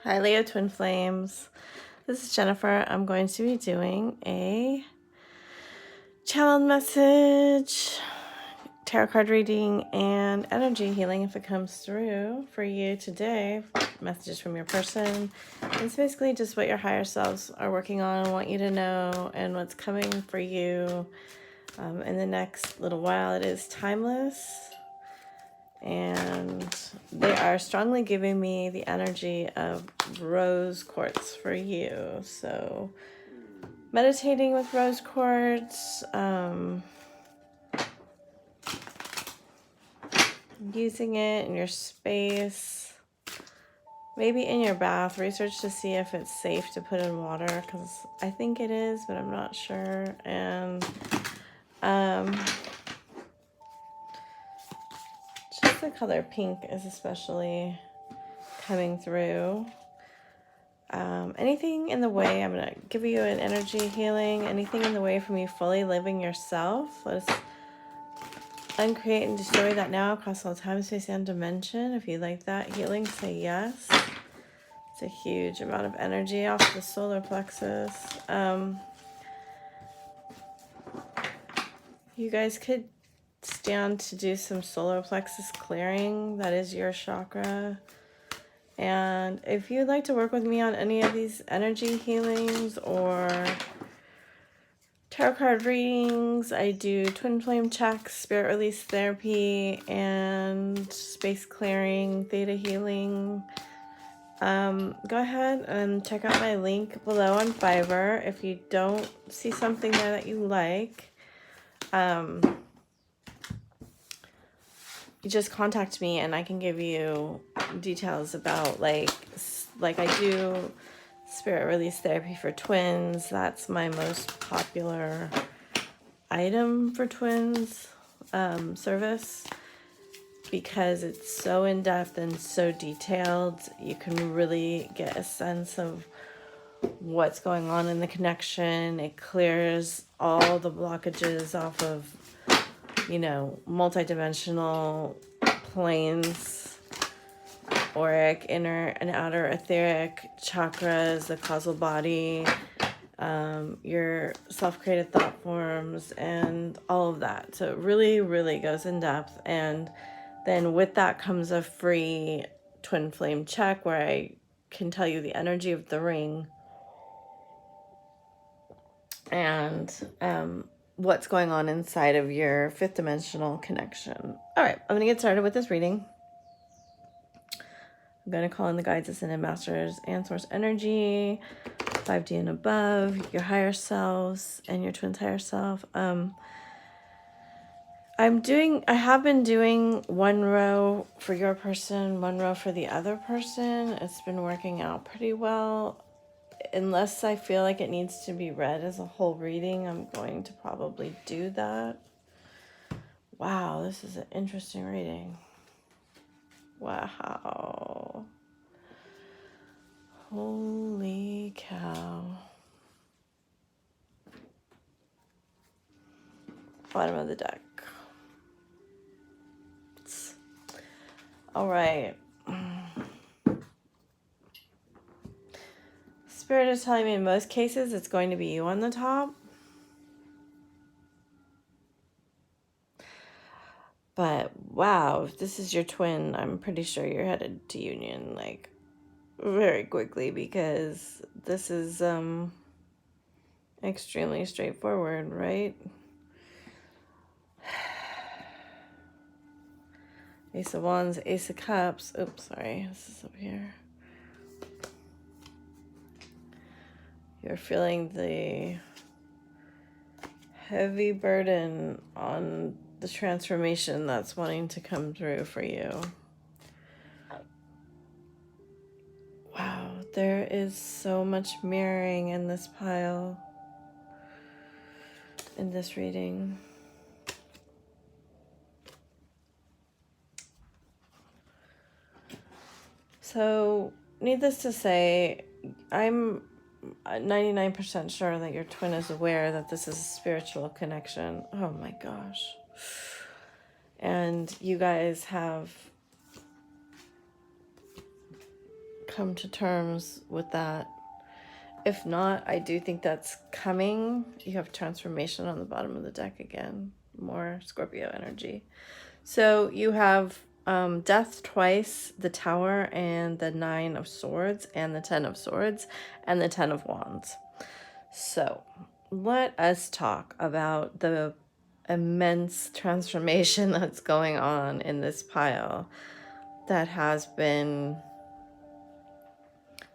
Hi, Leo Twin Flames. This is Jennifer. I'm going to be doing a channeled message, tarot card reading, and energy healing if it comes through for you today. Messages from your person. It's basically just what your higher selves are working on and want you to know, and what's coming for you in the next little while. It is timeless. And they are strongly giving me the energy of rose quartz for you. So meditating with rose quartz, using it in your space, maybe in your bath. Research to see if it's safe to put in water, because I think it is, but I'm not sure. And just the color pink is especially coming through. Anything in the way, I'm going to give you an energy healing. Anything in the way from you fully living yourself, let's uncreate and destroy that now across all time, space, and dimension. If you like that healing, say yes. It's a huge amount of energy off the solar plexus. You guys could stand to do some solar plexus clearing. That is your chakra. And if you'd like to work with me on any of these energy healings or tarot card readings, I do twin flame checks, spirit release therapy, and space clearing, theta healing. Go ahead and check out my link below on Fiverr. If you don't see something there that you like, you just contact me and I can give you details about like I do spirit release therapy for twins. That's my most popular item for twins service, because it's so in-depth and so detailed. You can really get a sense of what's going on in the connection. It clears all the blockages off of, multidimensional planes, auric, inner and outer etheric chakras, the causal body, your self-created thought forms, and all of that. So it really, really goes in depth. And then with that comes a free twin flame check where I can tell you the energy of the ring and what's going on inside of your fifth dimensional connection. All right, I'm going to get started with this reading. I'm going to call in the guides, ascended masters, and source energy, 5D and above, your higher selves, and your twin's higher self. I have been doing one row for your person, one row for the other person. It's been working out pretty well. Unless I feel like it needs to be read as a whole reading, I'm going to probably do that. Wow, this is an interesting reading. Wow. Holy cow. Bottom of the deck. All right. Spirit is telling me in most cases it's going to be you on the top. But wow, if this is your twin, I'm pretty sure you're headed to union like very quickly, because this is extremely straightforward, right? Ace of Wands, Ace of Cups. Oops, sorry, this is up here. You're feeling the heavy burden on the transformation that's wanting to come through for you. Wow, there is so much mirroring in this pile, in this reading. So, needless to say, I'm 99% sure that your twin is aware that this is a spiritual connection. Oh my gosh. And you guys have come to terms with that. If not, I do think that's coming. You have transformation on the bottom of the deck again. More Scorpio energy. So you have death twice, the Tower, and the 9 of Swords, and the 10 of Swords, and the 10 of Wands. So let us talk about the immense transformation that's going on in this pile that has been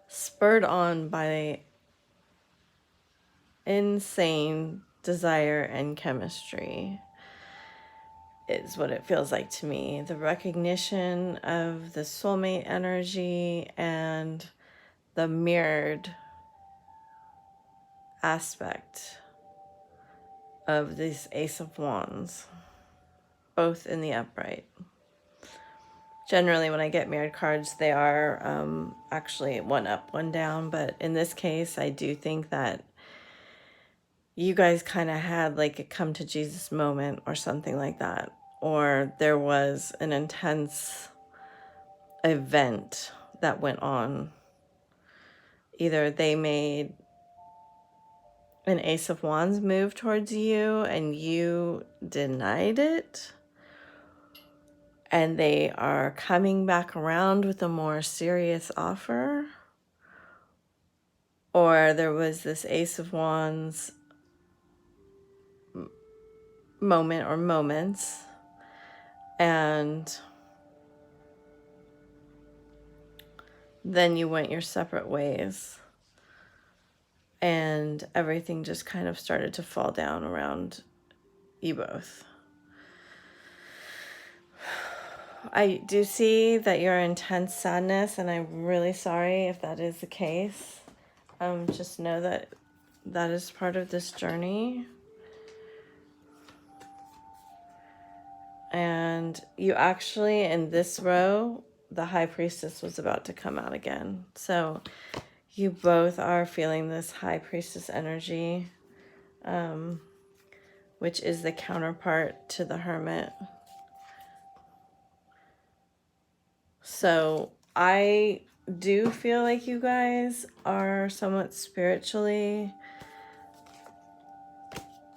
spurred on by insane desire and chemistry, is what it feels like to me. The recognition of the soulmate energy and the mirrored aspect of this Ace of Wands, both in the upright. Generally, when I get mirrored cards, they are actually one up, one down. But in this case, I do think that you guys kind of had like a come to Jesus moment or something like that. Or there was an intense event that went on. Either they made an Ace of Wands move towards you and you denied it, and they are coming back around with a more serious offer, or there was this Ace of Wands moment or moments, and then you went your separate ways, and everything just kind of started to fall down around you both. I do see that you're intense sadness, and I'm really sorry if that is the case. Just know that that is part of this journey. And you actually, in this row, the High Priestess was about to come out again. So you both are feeling this High Priestess energy, which is the counterpart to the Hermit. So I do feel like you guys are somewhat spiritually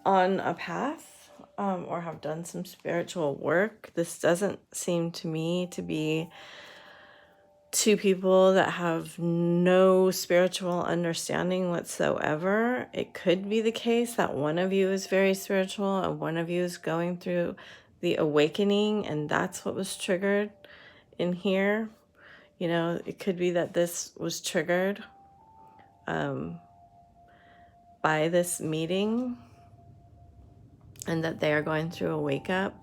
on a path, or have done some spiritual work. This doesn't seem to me to be two people that have no spiritual understanding whatsoever. It could be the case that one of you is very spiritual and one of you is going through the awakening, and that's what was triggered in here. You know, it could be that this was triggered by this meeting, and that they are going through a wake up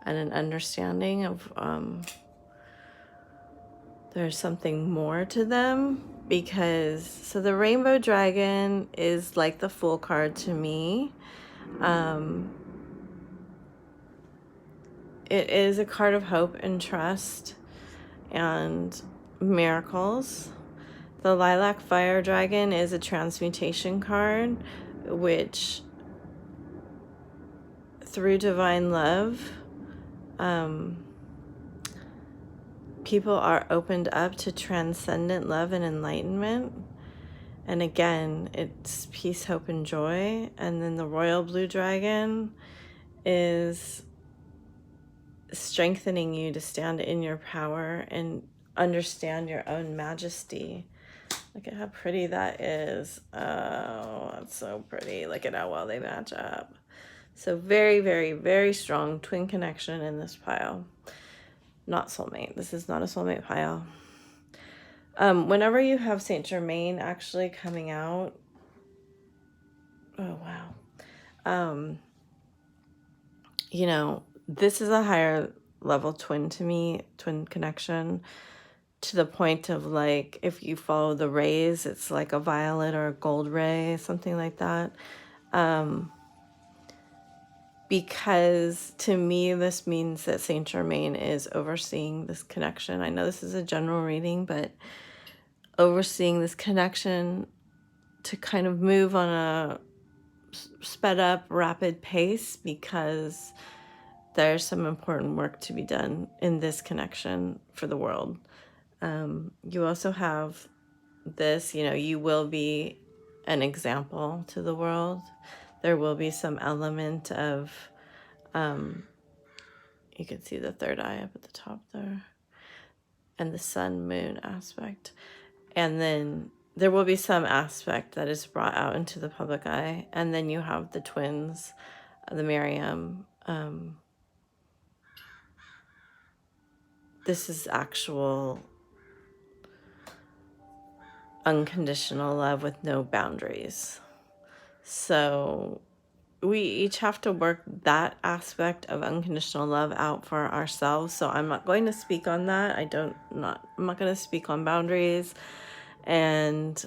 and an understanding of there's something more to them. Because so the Rainbow Dragon is like the Fool card to me. It is a card of hope and trust and miracles. The Lilac Fire Dragon is a transmutation card, which through divine love, people are opened up to transcendent love and enlightenment. And again, it's peace, hope, and joy. And then the Royal Blue Dragon is strengthening you to stand in your power and understand your own majesty. Look at how pretty that is. Oh, that's so pretty. Look at how well they match up. So very, very, very strong twin connection in this pile. Not soulmate. This is not a soulmate pile. Whenever you have Saint Germain actually coming out, oh wow. You know, this is a higher level twin to me, twin connection, to the point of like, if you follow the rays, it's like a violet or a gold ray, something like that. Because to me, this means that Saint Germain is overseeing this connection. I know this is a general reading, but overseeing this connection to kind of move on a sped up, rapid pace, because there's some important work to be done in this connection for the world. You also have this, you will be an example to the world. There will be some element of, you can see the third eye up at the top there, and the sun moon aspect. And then there will be some aspect that is brought out into the public eye. And then you have the twins, the Miriam. This is actual unconditional love with no boundaries. So we each have to work that aspect of unconditional love out for ourselves. So I'm not going to speak on that. I'm not going to speak on boundaries. And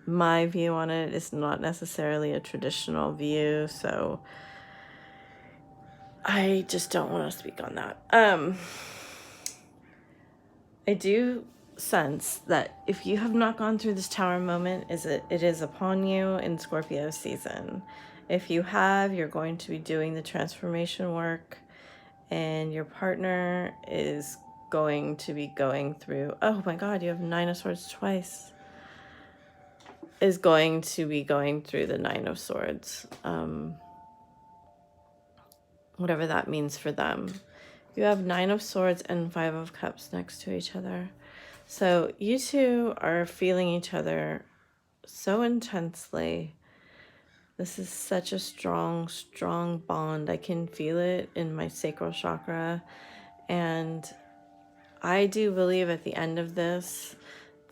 my view on it is not necessarily a traditional view. So I just don't want to speak on that. I do sense that if you have not gone through this tower moment, it is upon you in Scorpio season. If you have, you're going to be doing the transformation work, and your partner is going to be going through, oh my God, you have Nine of Swords twice, is going to be going through the Nine of Swords, whatever that means for them. You have Nine of Swords and Five of Cups next to each other. So you two are feeling each other so intensely. This is such a strong, strong bond. I can feel it in my sacral chakra. And I do believe at the end of this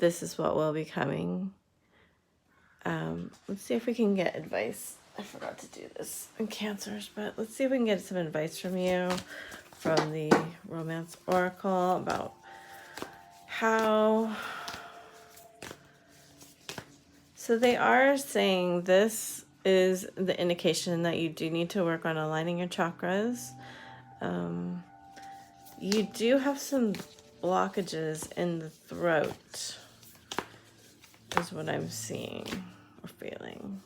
is what will be coming. Let's see if we can get advice. I forgot to do this in Cancers, but let's see if we can get some advice from you, from the Romance Oracle, about how. So they are saying this is the indication that you do need to work on aligning your chakras. You do have some blockages in the throat, is what I'm seeing or feeling.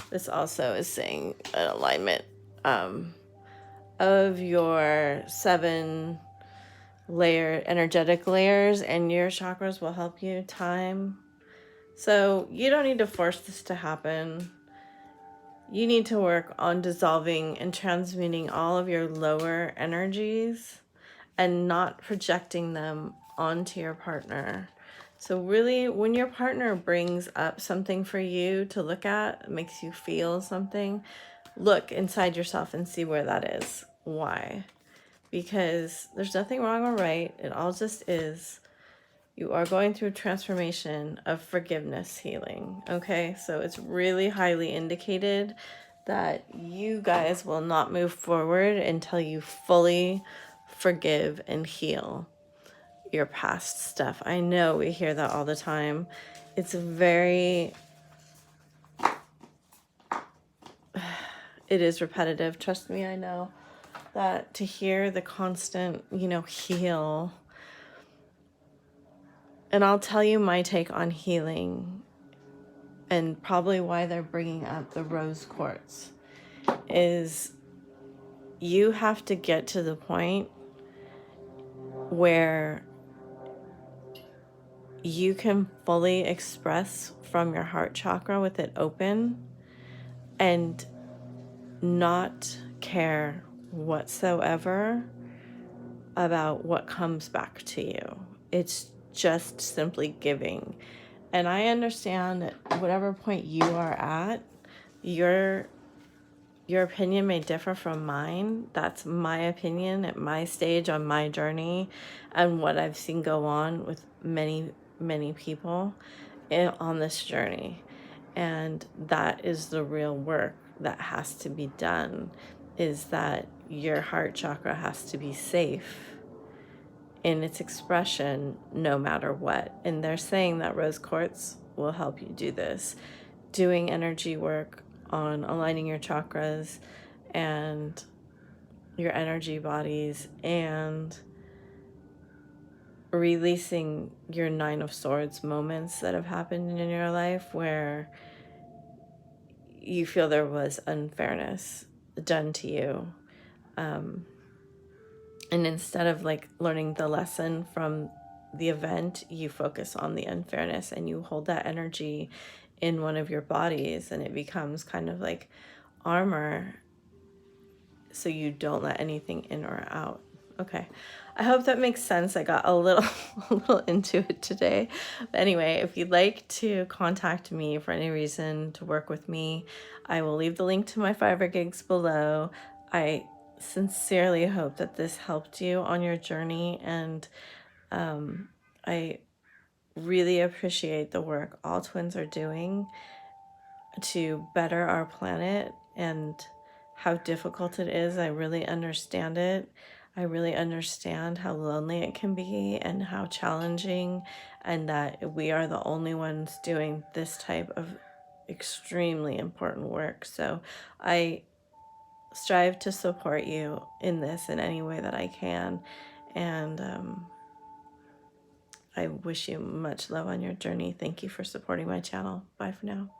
This also is saying an alignment of your 7 energetic layers, and your chakras will help you time. So you don't need to force this to happen. You need to work on dissolving and transmuting all of your lower energies and not projecting them onto your partner. So really, when your partner brings up something for you to look at, makes you feel something, look inside yourself and see where that is. Why? Because there's nothing wrong or right. It all just is. You are going through transformation of forgiveness healing. Okay, so it's really highly indicated that you guys will not move forward until you fully forgive and heal your past stuff. I know we hear that all the time. It's it is repetitive. Trust me, I know that to hear the constant, heal. And I'll tell you my take on healing, and probably why they're bringing up the rose quartz, is you have to get to the point where you can fully express from your heart chakra with it open and not care whatsoever about what comes back to you. It's just simply giving. And I understand at whatever point you are at, your opinion may differ from mine. That's my opinion at my stage on my journey and what I've seen go on with many, many people on this journey. And that is the real work that has to be done, is that your heart chakra has to be safe in its expression no matter what. And they're saying that rose quartz will help you do this. Doing energy work on aligning your chakras and your energy bodies and releasing your Nine of Swords moments that have happened in your life where you feel there was unfairness done to you. And instead of learning the lesson from the event, you focus on the unfairness and you hold that energy in one of your bodies, and it becomes kind of like armor so you don't let anything in or out. Okay, I hope that makes sense. I got a little a little into it today. But anyway, if you'd like to contact me for any reason to work with me, I will leave the link to my Fiverr gigs below. I sincerely hope that this helped you on your journey, and I really appreciate the work all twins are doing to better our planet and how difficult it is. I really understand it. I really understand how lonely it can be and how challenging, and that we are the only ones doing this type of extremely important work. So I strive to support you in this in any way that I can. And I wish you much love on your journey. Thank you for supporting my channel. Bye for now.